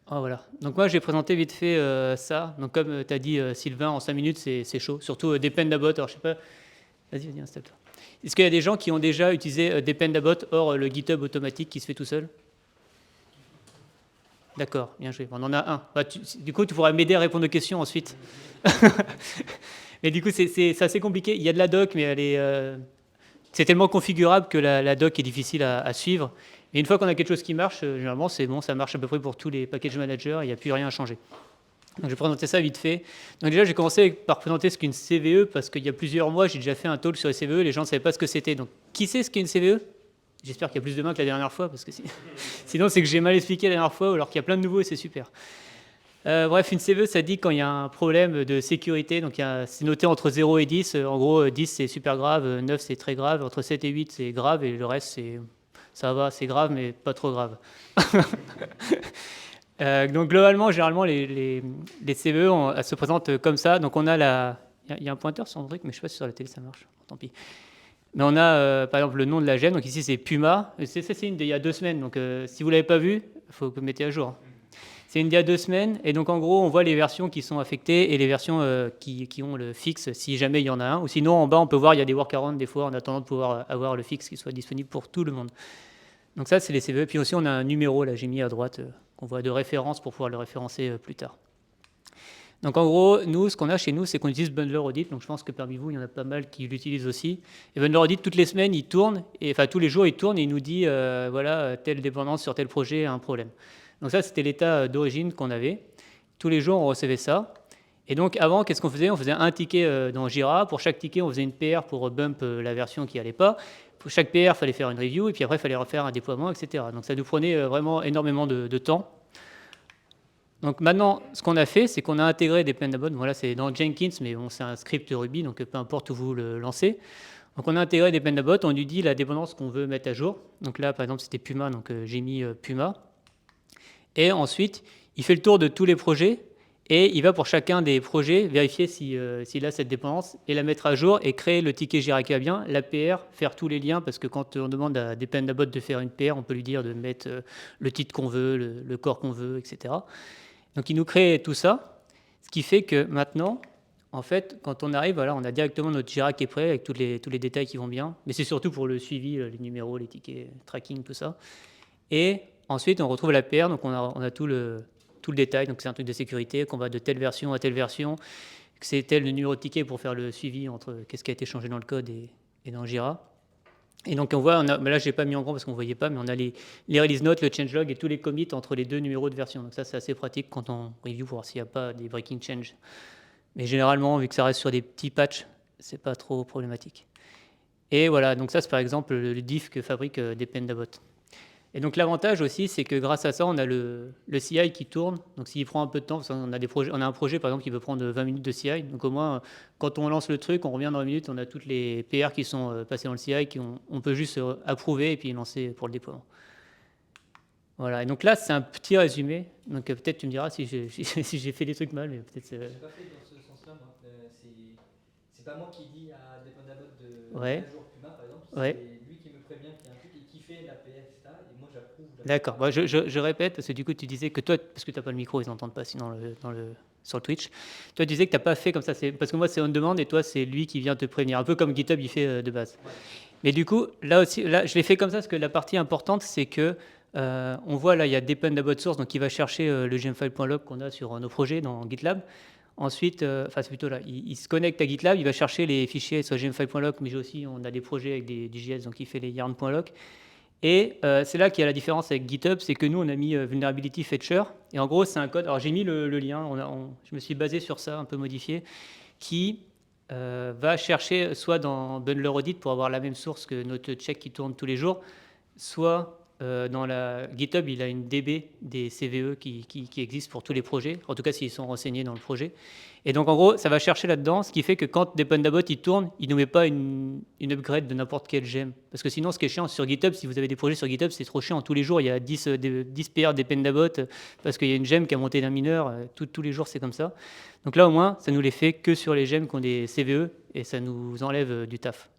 Ah, voilà. Donc moi, j'ai présenté vite fait ça. Donc comme tu as dit, Sylvain, en 5 minutes, c'est chaud. Surtout Dependabot. Alors, je sais pas. Vas-y, installe-toi. Est-ce qu'il y a des gens qui ont déjà utilisé Dependabot hors le GitHub automatique qui se fait tout seul? D'accord, bien joué. On en a un. Bah, du coup, tu pourras m'aider à répondre aux questions ensuite. Mais du coup, c'est assez compliqué. Il y a de la doc, mais c'est tellement configurable que la doc est difficile à suivre. Et une fois qu'on a quelque chose qui marche, généralement, c'est bon, ça marche à peu près pour tous les package managers, il n'y a plus rien à changer. Donc, je vais présenter ça vite fait. Donc, déjà, j'ai commencé par présenter ce qu'est une CVE, parce qu'il y a plusieurs mois, j'ai déjà fait un talk sur les CVE, les gens ne savaient pas ce que c'était. Donc, qui sait ce qu'est une CVE? J'espère qu'il y a plus de mains que la dernière fois, parce que sinon, c'est que j'ai mal expliqué la dernière fois, alors qu'il y a plein de nouveaux et c'est super. Bref, une CVE, ça dit quand il y a un problème de sécurité. Donc, c'est noté entre 0 et 10. En gros, 10, c'est super grave, 9, c'est très grave. Entre 7 et 8, c'est grave. Et le reste, ça va, c'est grave, mais pas trop grave. Donc, globalement, généralement, les CVE, elles se présentent comme ça. Donc, on a il y a un pointeur sur mon truc, mais je ne sais pas si sur la télé ça marche. Tant pis. Mais on a, par exemple, le nom de la gemme. Donc, ici, c'est Puma. C'est une d'il y a 2 semaines. Donc, si vous ne l'avez pas vu, il faut que vous mettez à jour. C'est une d'il y a 2 semaines, et donc en gros, on voit les versions qui sont affectées et les versions qui ont le fixe, si jamais il y en a un. Ou sinon, en bas, on peut voir, il y a des workarounds des fois, en attendant de pouvoir avoir le fixe qui soit disponible pour tout le monde. Donc ça, c'est les CVE. Puis aussi, on a un numéro, là, j'ai mis à droite, qu'on voit de référence pour pouvoir le référencer plus tard. Donc en gros, nous, ce qu'on a chez nous, c'est qu'on utilise Bundler Audit. Donc je pense que parmi vous, il y en a pas mal qui l'utilisent aussi. Et Bundler Audit, toutes les semaines, il tourne, enfin tous les jours, il tourne et il nous dit, voilà, telle dépendance sur tel projet a un problème. Donc ça, c'était l'état d'origine qu'on avait. Tous les jours, on recevait ça. Et donc avant, qu'est-ce qu'on faisait? On faisait un ticket dans Jira. Pour chaque ticket, on faisait une PR pour bump la version qui n'allait pas. Pour chaque PR, il fallait faire une review, et puis après, il fallait refaire un déploiement, etc. Donc ça nous prenait vraiment énormément de temps. Donc maintenant, ce qu'on a fait, c'est qu'on a intégré Dependabot. Voilà, c'est dans Jenkins, mais bon, c'est un script Ruby, donc peu importe où vous le lancez. Donc on a intégré Dependabot, on lui dit la dépendance qu'on veut mettre à jour. Donc là, par exemple, c'était Puma, donc j'ai mis Puma. Et ensuite, il fait le tour de tous les projets et il va pour chacun des projets vérifier s'il a cette dépendance et la mettre à jour et créer le ticket Jira qui va bien, la PR, faire tous les liens, parce que quand on demande à Dependabot de faire une PR, on peut lui dire de mettre le titre qu'on veut, le corps qu'on veut, etc. Donc il nous crée tout ça, ce qui fait que maintenant, en fait, quand on arrive, voilà, on a directement notre Jira qui est prêt avec tous les détails qui vont bien. Mais c'est surtout pour le suivi, les numéros, les tickets, tracking, tout ça. Et ensuite, on retrouve la PR, donc on a tout le détail. Donc c'est un truc de sécurité, qu'on va de telle version à telle version, que c'est tel le numéro de ticket pour faire le suivi entre qu'est-ce qui a été changé dans le code et dans Jira. Et donc on voit, mais là je n'ai pas mis en grand parce qu'on ne voyait pas, mais on a les release notes, le changelog et tous les commits entre les deux numéros de version. Donc ça c'est assez pratique quand on review pour voir s'il n'y a pas des breaking change. Mais généralement, vu que ça reste sur des petits patchs, c'est pas trop problématique. Et voilà, donc ça c'est par exemple le diff que fabrique Dependabot. Et donc l'avantage aussi, c'est que grâce à ça, on a le CI qui tourne. Donc s'il prend un peu de temps, parce qu'on a on a un projet par exemple qui veut prendre 20 minutes de CI. Donc au moins, quand on lance le truc, on revient dans 20 minutes, on a toutes les PR qui sont passées dans le CI, on peut juste approuver et puis lancer pour le déploiement. Voilà, et donc là, c'est un petit résumé. Donc peut-être tu me diras si j'ai fait des trucs mal, mais peut-être J'ai pas fait dans ce sens-là, moi. C'est pas moi qui dis à Dependabot de ouais, mettre à jour Puma, par exemple. ouais. C'est lui qui me prévient qu'il y a un truc et qui fait la PF, etc. Et moi, j'approuve la D'accord. PF. Bah, je répète, parce que du coup, tu disais que toi, parce que tu n'as pas le micro, ils n'entendent pas sinon sur le Twitch. Toi, tu disais que tu n'as pas fait comme ça. Parce que moi, c'est on demande et toi, c'est lui qui vient te prévenir. Un peu comme GitHub, il fait de base. Ouais. Mais du coup, là aussi, là, je l'ai fait comme ça parce que la partie importante, c'est que on voit là, il y a Dependabot Source, donc il va chercher le gemfile.log qu'on a sur nos projets dans GitLab. Ensuite, enfin c'est plutôt là, il se connecte à GitLab, il va chercher les fichiers sur gemfile.log, mais aussi on a des projets avec des JS, donc il fait les yarn.log. Et c'est là qu'il y a la différence avec GitHub, c'est que nous, on a mis Vulnerability Fetcher. Et en gros, c'est un code. Alors, j'ai mis le lien, je me suis basé sur ça, un peu modifié, qui va chercher soit dans Bundler Audit pour avoir la même source que notre check qui tourne tous les jours, soit dans la GitHub, il a une DB des CVE qui existent pour tous les projets, en tout cas s'ils sont renseignés dans le projet. Et donc en gros, ça va chercher là-dedans, ce qui fait que quand Dependabot il tourne, il ne nous met pas une upgrade de n'importe quel gem. Parce que sinon, ce qui est chiant sur GitHub, si vous avez des projets sur GitHub, c'est trop chiant. Tous les jours, il y a 10 PR Dependabot parce qu'il y a une gem qui a monté d'un mineur. Tous les jours, c'est comme ça. Donc là, au moins, ça nous les fait que sur les gemmes qui ont des CVE et ça nous enlève du taf.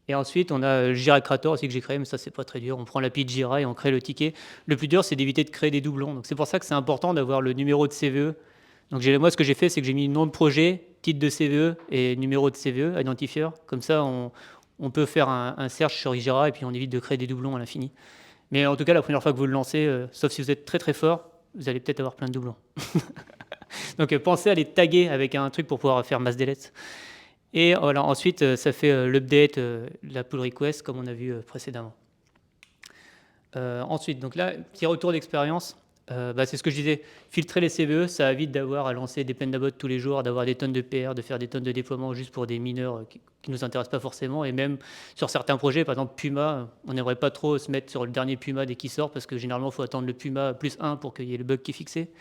Et ensuite, on a Jira Creator aussi que j'ai créé, mais ça, c'est pas très dur. On prend l'API de Jira et on crée le ticket. Le plus dur, c'est d'éviter de créer des doublons. Donc, c'est pour ça que c'est important d'avoir le numéro de CVE. Donc, moi, ce que j'ai fait, c'est que j'ai mis nom de projet, titre de CVE et numéro de CVE, identifieur. Comme ça, on peut faire un search sur Jira et puis on évite de créer des doublons à l'infini. Mais en tout cas, la première fois que vous le lancez, sauf si vous êtes très très fort, vous allez peut-être avoir plein de doublons. Donc, pensez à les taguer avec un truc pour pouvoir faire mass delete. Et voilà, ensuite, ça fait l'update, la pull request, comme on a vu précédemment. Ensuite, donc là, petit retour d'expérience. C'est ce que je disais, filtrer les CVE, ça évite d'avoir à lancer des Pendabots tous les jours, d'avoir des tonnes de PR, de faire des tonnes de déploiements juste pour des mineurs qui ne nous intéressent pas forcément. Et même sur certains projets, par exemple Puma, on n'aimerait pas trop se mettre sur le dernier Puma dès qu'il sort, parce que généralement, il faut attendre le Puma plus 1 pour qu'il y ait le bug qui est fixé.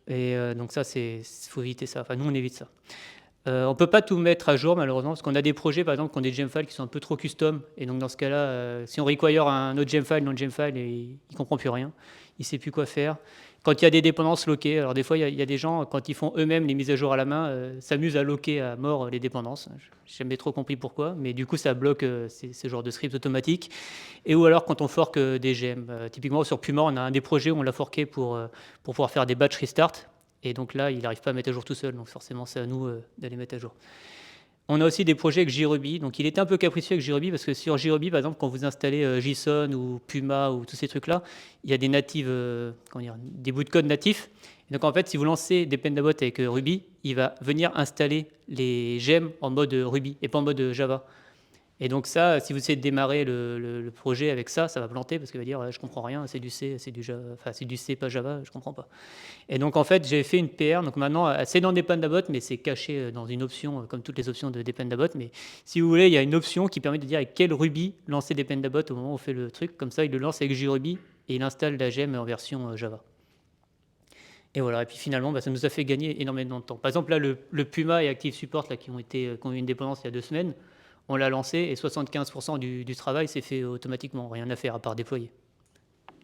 Et donc ça, il faut éviter ça. Enfin, nous, on évite ça. On ne peut pas tout mettre à jour malheureusement parce qu'on a des projets par exemple qui ont des gemfiles qui sont un peu trop custom et donc dans ce cas-là, si on require un autre gemfile, non gemfile, il ne comprend plus rien, il ne sait plus quoi faire. Quand il y a des dépendances loquées, alors des fois il y a des gens quand ils font eux-mêmes les mises à jour à la main, s'amusent à loquer à mort les dépendances. Je n'ai jamais trop compris pourquoi, mais du coup ça bloque ce genre de scripts automatiques. Et ou alors quand on fork des gems, typiquement sur Puma on a un des projets où on l'a forké pour pouvoir faire des batch restart. Et donc là, il n'arrive pas à mettre à jour tout seul, donc forcément, c'est à nous d'aller mettre à jour. On a aussi des projets avec JRuby, donc il était un peu capricieux avec JRuby, parce que sur JRuby, par exemple, quand vous installez JSON ou Puma ou tous ces trucs-là, il y a des natives, des bouts de code natifs. Et donc en fait, si vous lancez des Pendabots avec Ruby, il va venir installer les gemmes en mode Ruby et pas en mode Java. Et donc ça, si vous essayez de démarrer le projet avec ça, ça va planter parce qu'il va dire je comprends rien, c'est du C, c'est du Java, enfin c'est du C pas Java, je comprends pas. Et donc en fait j'ai fait une PR, donc maintenant c'est dans Dependabot mais c'est caché dans une option comme toutes les options de Dependabot. Mais si vous voulez, il y a une option qui permet de dire avec quel Ruby lancer Dependabot au moment où on fait le truc, comme ça il le lance avec JRuby et il installe la gemme en version Java. Et voilà, et puis finalement ça nous a fait gagner énormément de temps. Par exemple là le Puma et Active Support là, qui ont eu une dépendance il y a 2 semaines. On l'a lancé et 75% du travail s'est fait automatiquement, rien à faire à part déployer.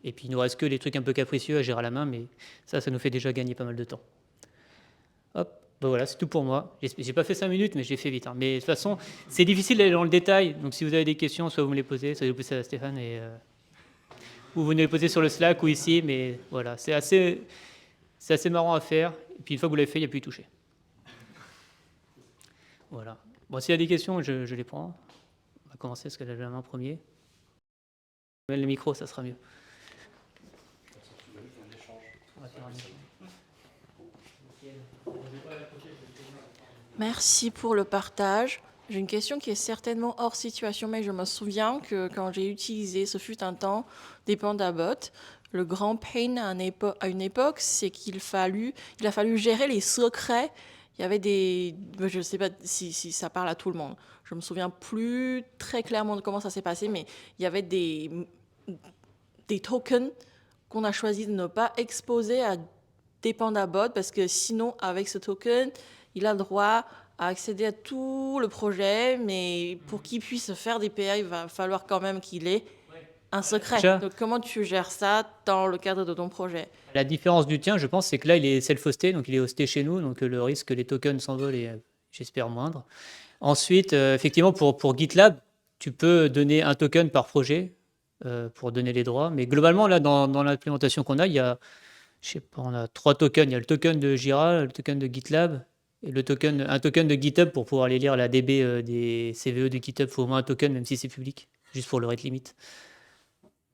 Et puis il nous reste que les trucs un peu capricieux à gérer à la main, mais ça nous fait déjà gagner pas mal de temps. Hop, voilà, c'est tout pour moi. J'ai pas fait 5 minutes, mais j'ai fait vite. Hein. Mais de toute façon, c'est difficile d'aller dans le détail, donc si vous avez des questions, soit vous me les posez, soit vous les posez à Stéphane, ou vous nous les posez sur le Slack ou ici, mais voilà, c'est assez marrant à faire. Et puis une fois que vous l'avez fait, il n'y a plus à y toucher. Voilà. Bon, s'il y a des questions, je les prends. On va commencer parce qu'elle a la main en premier. Le micro, ça sera mieux. Merci pour le partage. J'ai une question qui est certainement hors situation, mais je me souviens que quand j'ai utilisé, ce fut un temps, Dependabot, le grand pain à une époque, c'est il a fallu gérer les secrets. Il y avait je ne sais pas si ça parle à tout le monde. Je me souviens plus très clairement de comment ça s'est passé, mais il y avait des tokens qu'on a choisi de ne pas exposer à Dependabot parce que sinon, avec ce token, il a le droit à accéder à tout le projet, mais pour qu'il puisse faire des PA, il va falloir quand même qu'il ait un secret. Donc comment tu gères ça dans le cadre de ton projet? La différence du tien, je pense, c'est que là, il est self-hosté, donc il est hosté chez nous, donc le risque que les tokens s'envolent est, j'espère, moindre. Ensuite, effectivement, pour GitLab, tu peux donner un token par projet pour donner les droits, mais globalement, là, dans l'implémentation qu'on a, il y a, je sais pas, on a 3 tokens. Il y a le token de Jira, le token de GitLab, et un token de GitHub pour pouvoir aller lire la DB des CVE de GitHub. Il faut au moins un token, même si c'est public, juste pour le rate limit.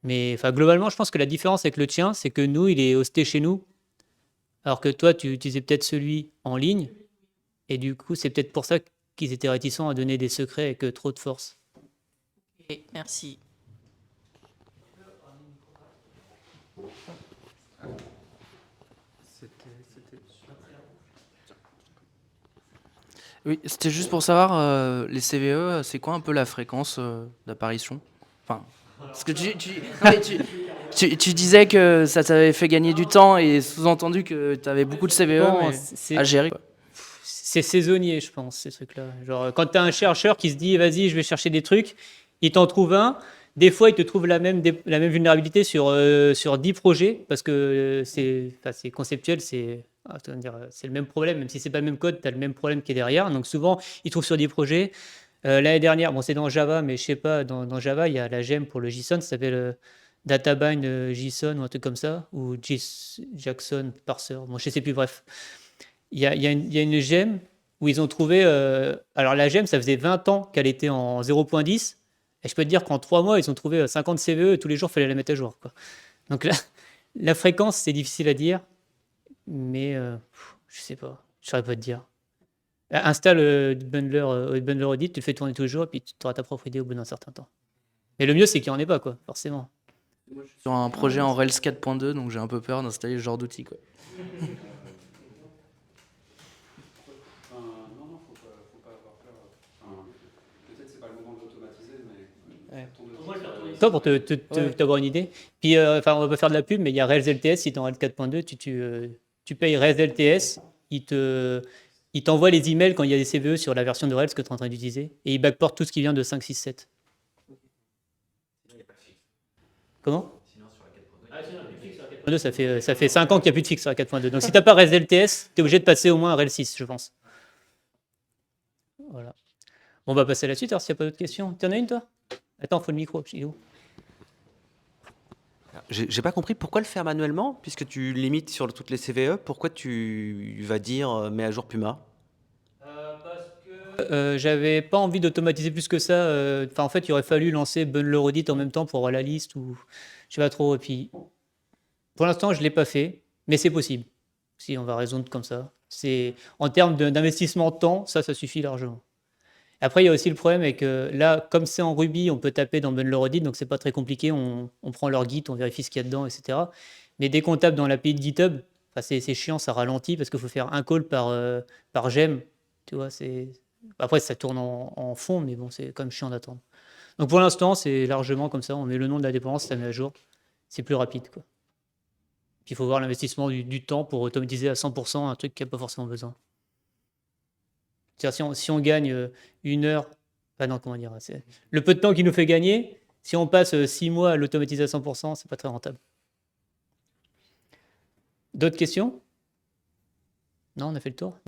Mais globalement, je pense que la différence avec le tien, c'est que nous, il est hosté chez nous, alors que toi, tu utilisais peut-être celui en ligne, et du coup, c'est peut-être pour ça qu'ils étaient réticents à donner des secrets avec trop de force. Okay, merci. Oui, c'était juste pour savoir, les CVE, c'est quoi un peu la fréquence d'apparition? Enfin, parce que tu disais que ça t'avait fait gagner du temps et sous-entendu que tu avais beaucoup de CVE à gérer. C'est saisonnier, je pense, ces trucs-là. Genre, quand tu as un chercheur qui se dit, vas-y, je vais chercher des trucs, il t'en trouve un. Des fois, il te trouve la même vulnérabilité sur 10 projets, parce que c'est conceptuel, c'est le même problème. Même si ce n'est pas le même code, tu as le même problème qui est derrière. Donc souvent, il trouve sur 10 projets. L'année dernière, bon, c'est dans Java, mais je sais pas, dans Java, il y a la gemme pour le JSON, ça s'appelle Databind JSON ou un truc comme ça, ou Jackson Parser, bon, je sais plus, bref. Il y a une gemme où ils ont trouvé. Alors, la gemme, ça faisait 20 ans qu'elle était en 0.10, et je peux te dire qu'en 3 mois, ils ont trouvé 50 CVE et tous les jours, il fallait la mettre à jour, quoi. Donc, là, la fréquence, c'est difficile à dire, mais je sais pas, je saurais pas te dire. Installe Bundler Audit, tu le fais tourner tous les jours, et puis tu auras ta propre idée au bout d'un certain temps. Mais le mieux, c'est qu'il n'y en ait pas, quoi, forcément. Sur un projet en Rails 4.2, donc j'ai un peu peur d'installer ce genre d'outil, quoi. Non, faut pas avoir peur. Peut-être c'est pas le moment de l'automatiser, mais Ouais. tourner Toi, pour Ouais. t'avoir une idée. Puis, enfin, on va pas faire de la pub, mais il y a Rails LTS, si tu es en Rails 4.2, tu payes Rails LTS, il t'envoie les emails quand il y a des CVE sur la version de Rails que tu es en train d'utiliser, et il backport tout ce qui vient de 5, 6, 7. Comment? Ça fait 5 ans qu'il n'y a plus de fixe sur la 4.2. Donc si tu n'as pas Rails LTS, tu es obligé de passer au moins à Rails 6, je pense. Voilà. On va passer à la suite, alors s'il n'y a pas d'autres questions. Tu en as une, toi? Attends, faut le micro. Il est où? J'ai pas compris pourquoi le faire manuellement, puisque tu limites sur toutes les CVE, pourquoi tu vas dire mets à jour Puma? J'avais pas envie d'automatiser plus que ça. Enfin, en fait, il aurait fallu lancer Bundler Audit en même temps pour avoir la liste ou je sais pas trop. Et puis, pour l'instant, je l'ai pas fait, mais c'est possible. Si on va raisonner comme ça. C'est en termes d'investissement de temps, ça suffit largement. Après, il y a aussi le problème avec là, comme c'est en Ruby, on peut taper dans Bundler Audit, donc c'est pas très compliqué. On prend leur Git, on vérifie ce qu'il y a dedans, etc. Mais dès qu'on tape dans l'API de GitHub, enfin, c'est chiant, ça ralentit parce qu'il faut faire un call par gem. Tu vois, après, ça tourne en fond, mais bon, c'est quand même chiant d'attendre. Donc pour l'instant, c'est largement comme ça. On met le nom de la dépendance, ça met à jour. C'est plus rapide, quoi. Puis il faut voir l'investissement du temps pour automatiser à 100% un truc qui n'a pas forcément besoin. C'est-à-dire, si on gagne 1 heure, enfin non, comment dire, le peu de temps qu'il nous fait gagner, si on passe 6 mois à l'automatiser à 100%, c'est pas très rentable. D'autres questions? Non, on a fait le tour.